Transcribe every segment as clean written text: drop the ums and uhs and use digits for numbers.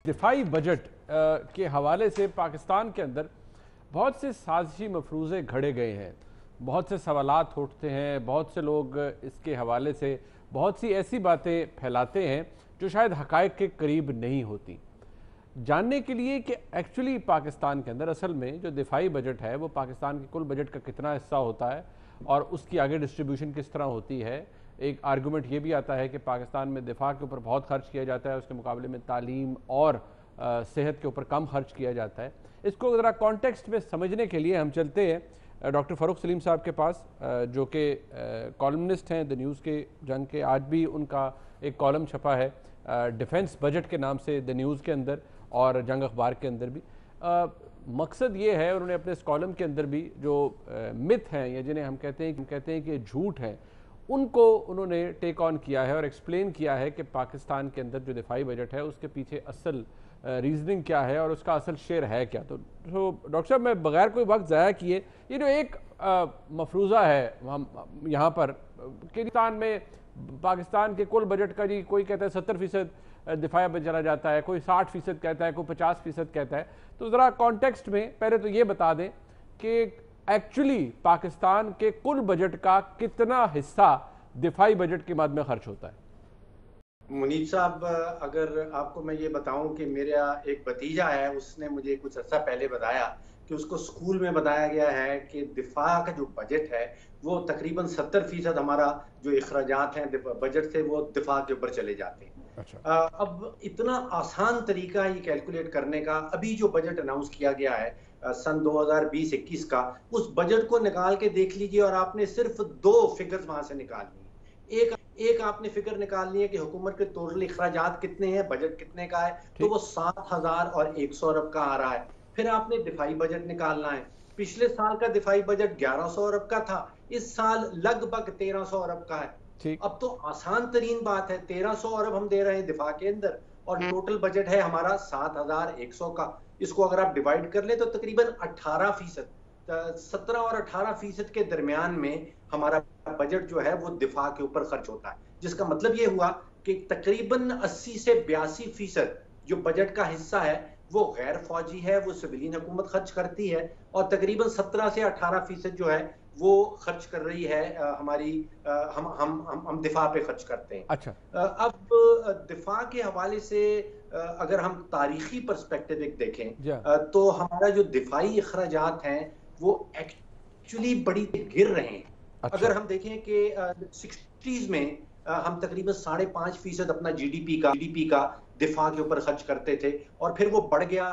दिफाई budget के हवाले से पाकिस्तान के अंदर बहुत से साजिशी मफरूज़े घड़े गए हैं, बहुत से सवालात उठते हैं, बहुत से लोग इसके हवाले से बहुत सी ऐसी बातें फैलाते हैं जो शायद हक़ाइक़ के करीब नहीं होती। जानने के लिए कि एक्चुअली पाकिस्तान के अंदर असल में जो दिफाई बजट है वो पाकिस्तान के कुल बजट का कितना हिस्सा होता है और उसकी आगे डिस्ट्रीब्यूशन किस तरह होती है। एक आर्गूमेंट ये भी आता है कि पाकिस्तान में दिफा के ऊपर बहुत खर्च किया जाता है, उसके मुकाबले में तालीम और सेहत के ऊपर कम खर्च किया जाता है। इसको ज़रा कॉन्टेक्स्ट में समझने के लिए हम चलते हैं डॉक्टर फ़ारूक सलीम साहब के पास, जो कि कॉलमनिस्ट हैं द न्यूज़ के जंग के। आज भी उनका एक कॉलम छपा है डिफेंस बजट के नाम से द न्यूज़ के अंदर और जंग अखबार के अंदर भी। मकसद ये है, उन्होंने अपने इस कॉलम के अंदर भी जो मिथ हैं या जिन्हें हम कहते हैं कि झूठ हैं, उनको उन्होंने टेक ऑन किया है और एक्सप्लेन किया है कि पाकिस्तान के अंदर जो दिफाई बजट है उसके पीछे असल रीजनिंग क्या है और उसका असल शेयर है क्या। तो डॉक्टर साहब, मैं बगैर कोई वक्त ज़ाया किए, ये जो एक मफरूज़ा है हम यहाँ पर पाकिस्तान के कुल बजट का, जी कोई कहता है 70% दिफाई पर चला जाता है, कोई 60% कहता है, कोई 50% कहता है। तो ज़रा कॉन्टेक्स्ट में पहले तो ये बता दें कि एक्चुअली पाकिस्तान के कुल बजट का कितना हिस्सा दिफाई बजट के मद में खर्च होता है। मुनीब साहब, अगर आपको मैं ये बताऊं कि मेरा एक भतीजा है, उसने मुझे कुछ अर्सा पहले बताया कि उसको स्कूल में बताया गया है कि दिफा का जो बजट है वो तकरीबन 70% हमारा जो अखराजात हैं बजट से वो दिफा के ऊपर चले जाते हैं। अच्छा। अब इतना आसान तरीका ये कैलकुलेट करने का, अभी जो बजट अनाउंस किया गया है सन 2020-21 का, उस बजट को निकाल के देख लीजिए और आपने सिर्फ दो फिगर्स वहां से निकालनी है। एक आपने फिगर निकालनी है कि हुकूमत के टोटल अखराजात कितने हैं, बजट कितने का है, तो वो 7,100 अरब का आ रहा है। फिर आपने दिफाई बजट निकालना है। पिछले साल का दिफाई बजट 1100 अरब का था, इस साल लगभग 1300 अरब का है। अब तो आसान तरीन बात है, 1300 अरब हम दे रहे हैं दिफा के अंदर और टोटल बजट है हमारा 7,100 का। इसको अगर आप डिवाइड कर ले तो तकरीबन 18%, 17 और 18% के दरमियान में हमारा बजट जो है वो दिफा के ऊपर खर्च होता है, जिसका मतलब ये हुआ कि तकरीबन 80 से 82% जो बजट का हिस्सा है वो गैर फौजी है, वो सिविलियन हुकूमत खर्च करती है और तकरीबन 17 से 18% जो है वो खर्च कर रही है हमारी हम दिफा पे खर्च करते हैं। अच्छा। अब दिफा के हवाले से अगर हम तारीखी पर्सपेक्टिव एक देखें तो हमारा जो दिफाई अखराजात हैं वो एक्चुअली बड़ी गिर रहे हैं। अच्छा। अगर हम देखें कि 60s में हम तकरीबन 5.5% अपना जीडीपी का दिफा के ऊपर खर्च करते थे और फिर वो बढ़ गया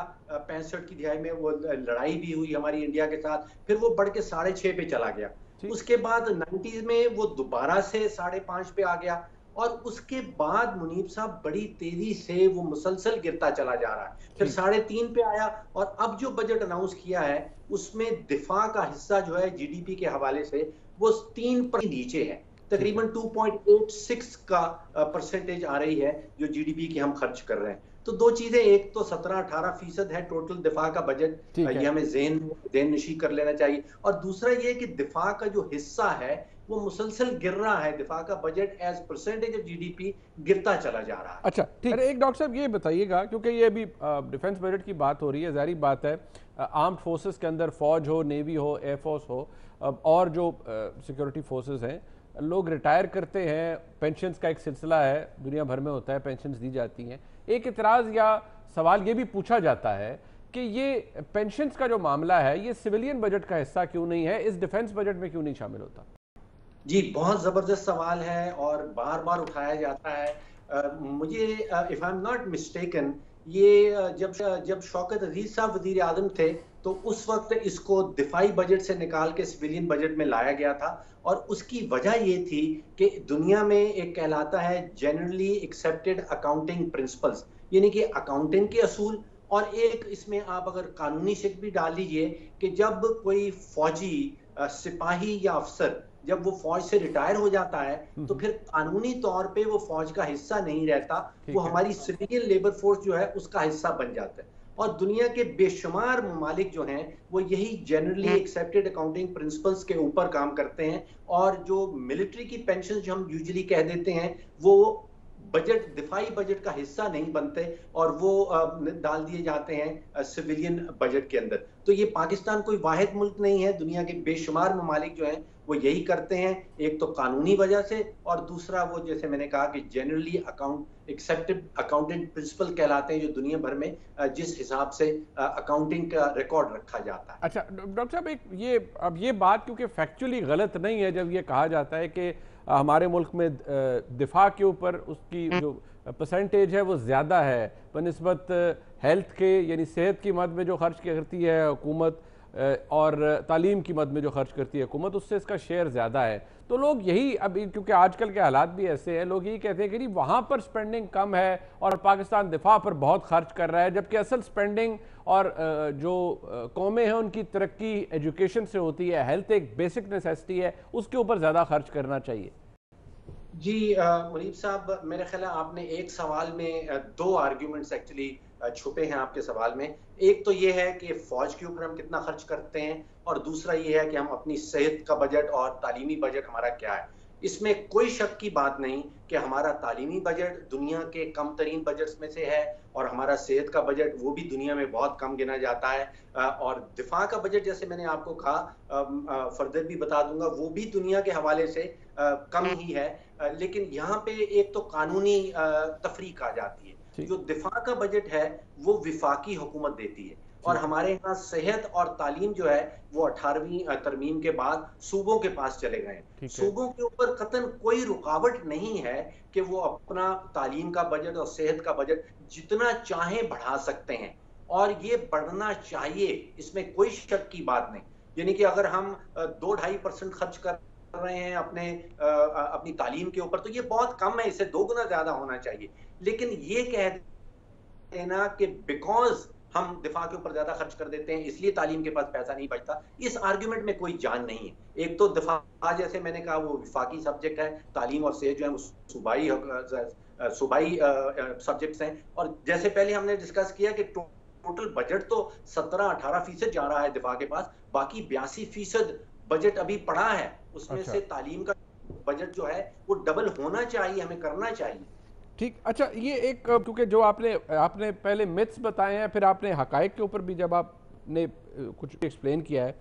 65 की दिहाई में, वो लड़ाई भी हुई हमारी इंडिया के साथ, फिर वो बढ़ के 6.5 पे चला गया। उसके बाद 90s में वो दोबारा से 5.5 पे आ गया और उसके बाद मुनीब साहब बड़ी तेजी से वो मुसलसल गिरता चला जा रहा है, फिर 3.5 पे आया और अब जो बजट अनाउंस किया है उसमें दिफा का हिस्सा जो है जीडीपी के हवाले से वो 3% नीचे है, तकरीबन 2.86 का परसेंटेज आ रही है जो जीडीपी की हम खर्च कर रहे हैं। तो दो चीजें, एक तो 17-18% है टोटल दिफा का बजट, ये हमें ज़हन नशी कर लेना चाहिए, और दूसरा ये कि दिफा का जो हिस्सा है वो मुसलसल गिर रहा है, दिफा का budget as percentage of GDP गिरता चला जा रहा है। अच्छा, ठीक। अरे एक डॉक्टर साहब ये बताइएगा, क्योंकि ये अभी डिफेंस बजट की बात हो रही है, ज़ाहिर बात है आर्म्ड फोर्सेस के अंदर फौज हो, नेवी हो, एयरफोर्स हो और जो सिक्योरिटी फोर्सेस हैं, लोग रिटायर करते हैं, पेंशन्स का एक सिलसिला है, दुनिया भर में होता है, पेंशन्स दी जाती हैं। एक इतराज़ या सवाल ये भी पूछा जाता है कि ये पेंशन्स का जो मामला है ये सिविलियन बजट का हिस्सा क्यों नहीं है, इस डिफेंस बजट में क्यों नहीं शामिल होता? जी, बहुत ज़बरदस्त सवाल है और बार बार उठाया जाता है। मुझे if I am not mistaken, ये जब शौकत अजीज साहब वज़ीर आज़म थे तो उस वक्त इसको दिफाई बजट से निकाल के सिविलियन बजट में लाया गया था और उसकी वजह ये थी कि दुनिया में एक कहलाता है जनरली एक्सेप्टेड अकाउंटिंग प्रिंसिपल्स, यानी कि अकाउंटिंग के असूल, और एक इसमें आप अगर कानूनी शिक भी डाल लीजिए कि जब कोई फौजी सिपाही या अफसर जब वो फौज से रिटायर हो जाता है तो फिर कानूनी तौर पे वो फौज का हिस्सा नहीं रहता, वो हमारी सिविलियन लेबर फोर्स जो है उसका हिस्सा बन जाता है। और दुनिया के बेशुमार ममालिक जो हैं वो यही जनरली एक्सेप्टेड अकाउंटिंग प्रिंसिपल्स के ऊपर काम करते हैं और जो मिलिट्री की पेंशन जो हम यूजुअली कह देते हैं वो बजट दिफाई बजट का हिस्सा नहीं बनते और वो डाल दिए जाते हैं सिविलियन बजट के अंदर। तो ये पाकिस्तान कोई वाहिद मुल्क नहीं है, दुनिया के बेशुमार ममालिक जो हैं वो यही करते हैं, एक तो कानूनी वजह से और दूसरा वो जैसे मैंने कहा कि generally account accepted accounting principle कहलाते हैं, जो दुनिया भर में जिस हिसाब से अकाउंटिंग का रिकॉर्ड रखा जाता है। अच्छा डॉक्टर साहब, एक ये बात क्योंकि फैक्चुअली गलत नहीं है जब ये कहा जाता है कि हमारे मुल्क में दिफा के ऊपर उसकी जो परसेंटेज है वो ज़्यादा है बनिस्बत हेल्थ के, यानी सेहत की मद में जो खर्च करती है हुकूमत और तालीम की मद में जो खर्च करती है हुकूमत, उससे इसका शेयर ज़्यादा है। तो लोग यही अभी, क्योंकि आजकल के हालात भी ऐसे हैं, लोग यही कहते हैं कि नहीं वहाँ पर स्पेंडिंग कम है और पाकिस्तान दिफा पर बहुत खर्च कर रहा है, जबकि असल स्पेंडिंग और जो कौमें हैं उनकी तरक्की एजुकेशन से होती है, हेल्थ एक बेसिक नेसेसिटी है, उसके ऊपर ज़्यादा खर्च करना चाहिए। जी मुनीब साहब, मेरे ख्याल है आपने एक सवाल में दो आर्ग्यूमेंट्स एक्चुअली छुपे हैं आपके सवाल में। एक तो ये है कि फौज के ऊपर हम कितना खर्च करते हैं और दूसरा ये है कि हम अपनी सेहत का बजट और तालीमी बजट हमारा क्या है। इसमें कोई शक की बात नहीं कि हमारा तालीमी बजट दुनिया के कम तरीन बजट्स में से है और हमारा सेहत का बजट वो भी दुनिया में बहुत कम गिना जाता है। और दिफा का बजट जैसे मैंने आपको कहा, फर्दर भी बता दूंगा, वो भी दुनिया के हवाले से कम ही है। लेकिन यहाँ पे एक तो कानूनी तफरीक आ जाती है। जो दिफा का बजट है वो विफाकी हुकूमत देती है और हमारे यहाँ सेहत और तालीम जो है वो 18वीं तरमीम के बाद सूबों के पास चले गए। सूबों के ऊपर कतन कोई रुकावट नहीं है कि वो अपना तालीम का बजट और सेहत का बजट जितना चाहें बढ़ा सकते हैं और ये बढ़ना चाहिए, इसमें कोई शक की बात नहीं। यानी कि अगर हम 2-2.5% खर्च कर रहे हैं अपनी तालीम के ऊपर तो ये बहुत कम है, इससे 2 गुना ज्यादा होना चाहिए। लेकिन ये कह देना कि बिकॉज हम दिफा के ऊपर ज्यादा खर्च कर देते हैं इसलिए तालीम के पास पैसा नहीं बचता, इस आर्ग्यूमेंट में कोई जान नहीं है। एक तो दिफा जैसे मैंने कहा वो विफाकी सब्जेक्ट है, तालीम और सेहत जो है वो सूबाई सब्जेक्ट्स हैं। और जैसे पहले हमने डिस्कस किया कि टोटल बजट तो 17-18% जा रहा है दिफा के पास, बाकी 82% बजट अभी पड़ा है, उसमें से तालीम का बजट जो है वो डबल होना चाहिए, हमें करना चाहिए। ठीक। अच्छा, ये एक क्योंकि जो आपने पहले मिथ्स बताए हैं, फिर आपने हकायक के ऊपर भी जब आपने कुछ एक्सप्लेन किया है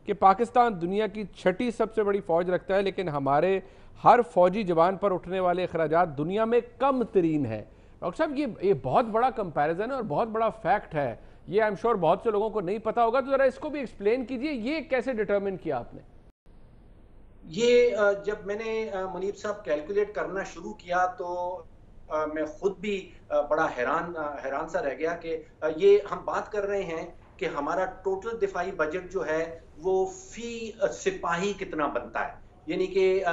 कि पाकिस्तान दुनिया की 6ठी सबसे बड़ी फ़ौज रखता है, लेकिन हमारे हर फौजी जवान पर उठने वाले अखराजात दुनिया में कम तरीन है। डॉक्टर साहब, ये बहुत बड़ा कंपैरिजन है और बहुत बड़ा फैक्ट है, ये आई एम श्योर बहुत से लोगों को नहीं पता होगा, तो ज़रा इसको भी एक्सप्लेन कीजिए, ये कैसे डिटर्मिन किया आपने? ये जब मैंने मुनीब साहब कैलकुलेट करना शुरू किया तो मैं खुद भी बड़ा हैरान सा रह गया कि ये हम बात कर रहे हैं कि हमारा टोटल दिफाई बजट जो है वो फी सिपाही कितना बनता है, यानी कि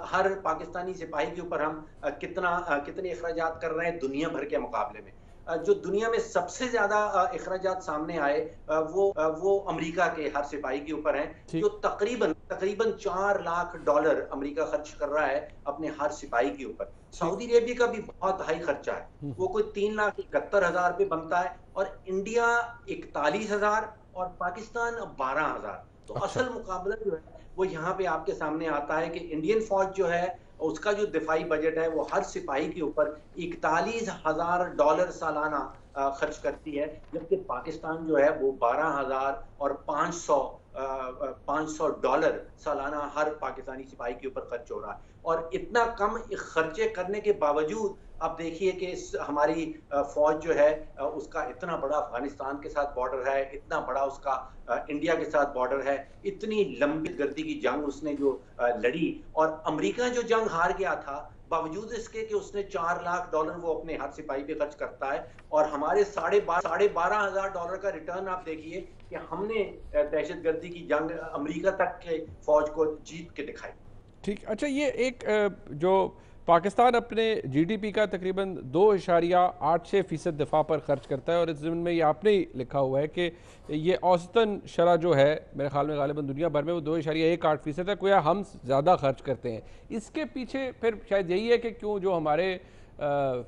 हर पाकिस्तानी सिपाही के ऊपर हम कितने अखराजात कर रहे हैं दुनिया भर के मुकाबले में। जो दुनिया में सबसे ज्यादा अखराजात सामने आए वो अमेरिका के हर सिपाही के ऊपर हैं, जो तकरीबन $4 लाख अमेरिका खर्च कर रहा है अपने हर सिपाही के ऊपर। सऊदी अरेबिया का भी बहुत हाई खर्चा है, वो कोई 3,71,000 पे बनता है और इंडिया 41,000 और पाकिस्तान 12,000। तो असल मुकाबला जो है वो यहाँ पे आपके सामने आता है कि इंडियन फौज जो है उसका जो दिफाई बजट है वो हर सिपाही के ऊपर $41,000 सालाना खर्च करती है, जबकि पाकिस्तान जो है वो 12,500 सालाना हर पाकिस्तानी सिपाही के ऊपर खर्च हो रहा है। और इतना कम खर्चे करने के बावजूद अब देखिए कि हमारी फौज जो है उसका इतना बड़ा अफगानिस्तान के साथ बॉर्डर है, इतना बड़ा उसका इंडिया के साथ बॉर्डर है, इतनी लंबी गर्दी की जंग उसने जो लड़ी और अमेरिका जो जंग हार गया था बावजूद इसके कि उसने $4 लाख वो अपने हर सिपाही पे खर्च करता है और हमारे $12,500 का रिटर्न आप देखिए कि हमने दहशतगर्दी की जंग अमेरिका तक के फौज को जीत के दिखाई। ठीक। अच्छा, ये एक जो पाकिस्तान अपने जीडीपी का तकरीबन 2.86% दिफा पर खर्च करता है और इस ज़मीन में ये आपने ही लिखा हुआ है कि ये औसतन शरह जो है मेरे ख्याल में गालिबन दुनिया भर में वो 2.18% है, कोई हम ज़्यादा खर्च करते हैं। इसके पीछे फिर शायद यही है कि क्यों जो हमारे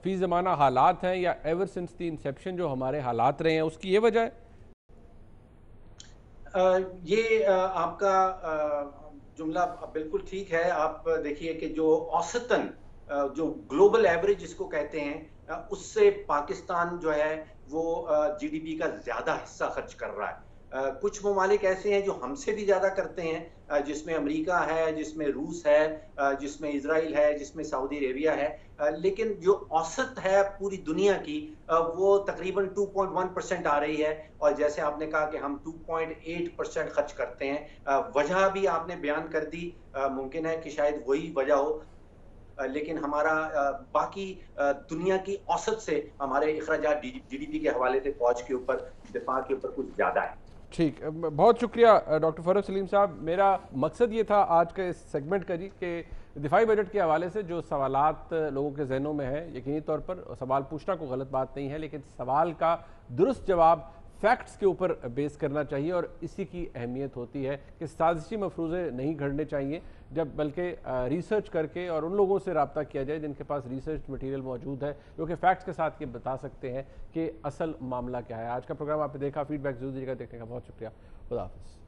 फ़ी ज़माना हालात हैं या एवर सिंस द इंसेप्शन जो हमारे हालात रहे हैं उसकी ये वजह है। ये आपका जुमला बिल्कुल ठीक है। आप देखिए कि जो औसतन जो ग्लोबल एवरेज जिसको कहते हैं, उससे पाकिस्तान जो है वो जीडीपी का ज्यादा हिस्सा खर्च कर रहा है। कुछ ममालिक ऐसे हैं जो हमसे भी ज्यादा करते हैं, जिसमें अमेरिका है, जिसमें रूस है, जिसमें इजराइल है, जिसमें सऊदी अरेबिया है। लेकिन जो औसत है पूरी दुनिया की, वो तकरीबन 2.1% आ रही है। और जैसे आपने कहा कि हम 2.8% खर्च करते हैं। वजह भी आपने बयान कर दी। मुमकिन है कि शायद वही वजह हो, लेकिन हमारा बाकी दुनिया की औसत से हमारे अखराजात जीडीपी के हवाले से फौज के ऊपर, दिफा के ऊपर कुछ ज्यादा है। ठीक, बहुत शुक्रिया डॉक्टर फरहत सलीम साहब। मेरा मकसद ये था आज के इस सेगमेंट का जी कि दिफाई बजट के हवाले से जो सवालात लोगों के जहनों में है, यकीनी तौर पर सवाल पूछना कोई गलत बात नहीं है, लेकिन सवाल का दुरुस्त जवाब फैक्ट्स के ऊपर बेस करना चाहिए। और इसी की अहमियत होती है कि साजिशी मफरूज़े नहीं घड़ने चाहिए, जब बल्कि रिसर्च करके और उन लोगों से रब्ता किया जाए जिनके पास रिसर्च मटेरियल मौजूद है, जो कि फैक्ट्स के साथ ये बता सकते हैं कि असल मामला क्या है। आज का प्रोग्राम आपने देखा, फीडबैक जरूर दीजिएगा। देखने का बहुत शुक्रिया। खुदा हाफिज़।